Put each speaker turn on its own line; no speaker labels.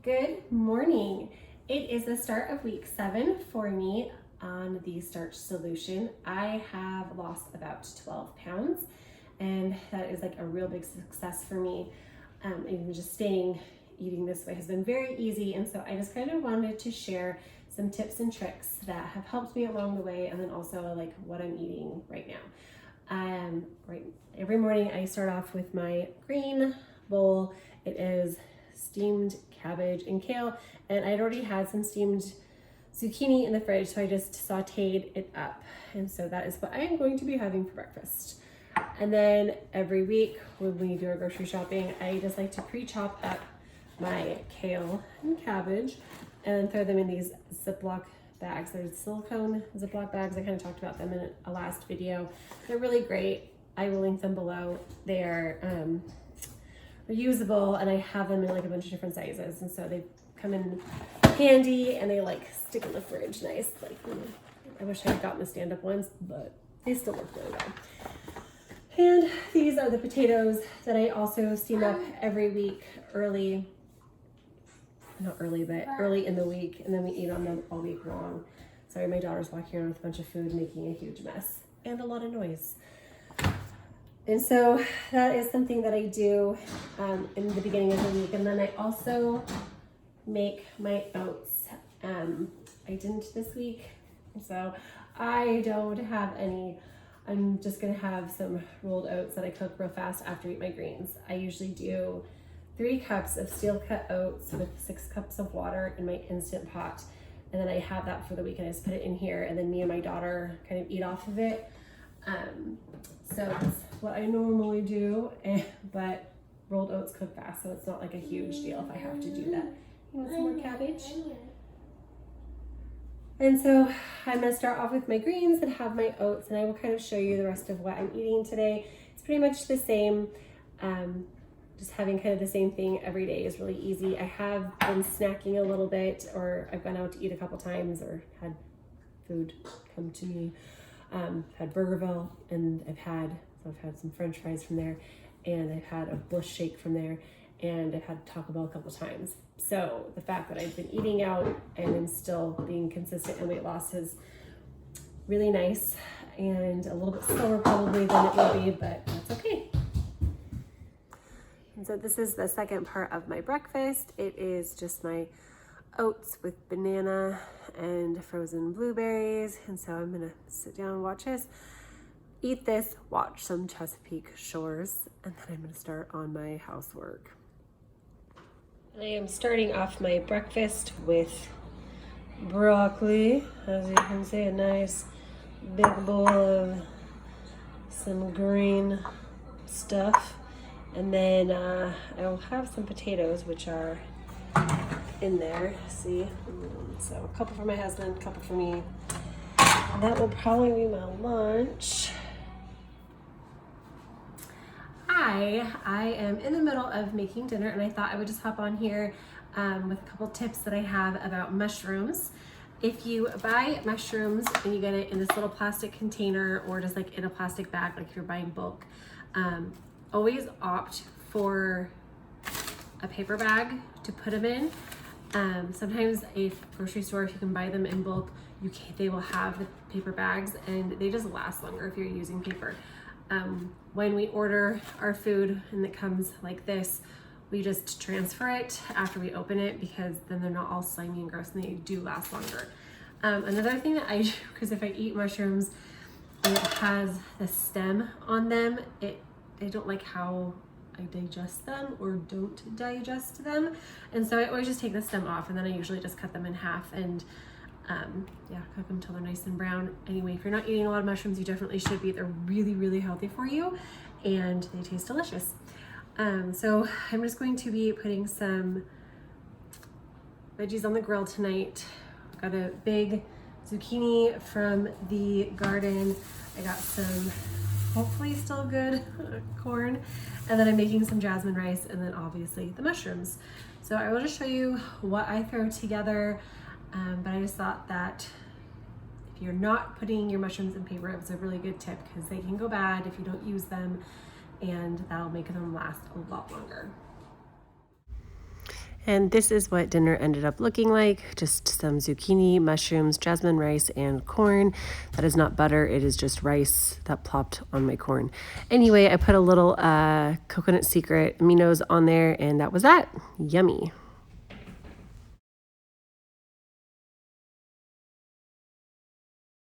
Good morning. It is the start of week 7 for me on the Starch Solution. I have lost about 12 pounds and that is like a real big success for me. Even just eating this way has been very easy, and so I just kind of wanted to share some tips and tricks that have helped me along the way, and then also like what I'm eating right now. Every morning I start off with my green bowl. It is steamed cabbage and kale, and I'd already had some steamed zucchini in the fridge, so I just sauteed it up, and so that is what I am going to be having for breakfast. And then every week when we do our grocery shopping, I just like to pre-chop up my kale and cabbage and then throw them in these Ziploc bags. There's silicone Ziploc bags. I kind of talked about them in a last video. They're really great. I will link them below. They are reusable, and I have them in like a bunch of different sizes, and so they come in handy and they like stick in the fridge nice. Like, I wish I had gotten the stand-up ones, but they still work really well. And these are the potatoes that I also steam up every week early in the week, and then we eat on them all week long. Sorry, my daughter's walking around with a bunch of food making a huge mess and a lot of noise. And so that is something that I do in the beginning of the week. And then I also make my oats. I didn't this week, so I don't have any. I'm just gonna have some rolled oats that I cook real fast after I eat my greens. I usually do 3 cups of steel cut oats with 6 cups of water in my Instant Pot. And then I have that for the week, and I just put it in here, and then me and my daughter kind of eat off of it. So that's what I normally do, but rolled oats cook fast, so it's not like a huge deal if I have to do that. You want some more cabbage? And so I'm gonna start off with my greens and have my oats, and I will kind of show you the rest of what I'm eating today. It's pretty much the same. Just having kind of the same thing every day is really easy. I have been snacking a little bit, or I've gone out to eat a couple times, or had food come to me. Had Burgerville, and I've had some French fries from there, and I've had a Bush shake from there, and I've had Taco Bell a couple times. So the fact that I've been eating out and I'm still being consistent in weight loss is really nice, and a little bit slower probably than it will be, but that's okay. And so this is the second part of my breakfast. It is just my oats with banana and frozen blueberries. And so I'm gonna sit down and watch this, eat this, watch some Chesapeake Shores, and then I'm gonna start on my housework. I am starting off my breakfast with broccoli. As you can see, a nice big bowl of some green stuff. And then I'll have some potatoes, which are in there, see? So a couple for my husband, a couple for me. And that will probably be my lunch. I am in the middle of making dinner, and I thought I would just hop on here with a couple tips that I have about mushrooms. If you buy mushrooms and you get it in this little plastic container, or just like in a plastic bag, like if you're buying bulk, always opt for a paper bag to put them in. Sometimes a grocery store, if you can buy them in bulk, they will have the paper bags, and they just last longer if you're using paper. When we order our food and it comes like this, we just transfer it after we open it, because then they're not all slimy and gross, and they do last longer. Another thing that I do, because if I eat mushrooms and it has the stem on them, I don't like how I digest them or don't digest them. And so I always just take the stem off, and then I usually just cut them in half and cook them till they're nice and brown. Anyway, if you're not eating a lot of mushrooms, you definitely should be. They're really, really healthy for you, and they taste delicious. So I'm just going to be putting some veggies on the grill tonight. I've got a big zucchini from the garden. I got some hopefully still good corn, and then I'm making some jasmine rice, and then obviously the mushrooms. So I will just show you what I throw together, but I just thought that if you're not putting your mushrooms in paper, it's a really good tip, because they can go bad if you don't use them, and that'll make them last a lot longer. And this is what dinner ended up looking like. Just some zucchini, mushrooms, jasmine rice, and corn. That is not butter, it is just rice that plopped on my corn. Anyway, I put a little coconut secret aminos on there, and that was that. Yummy.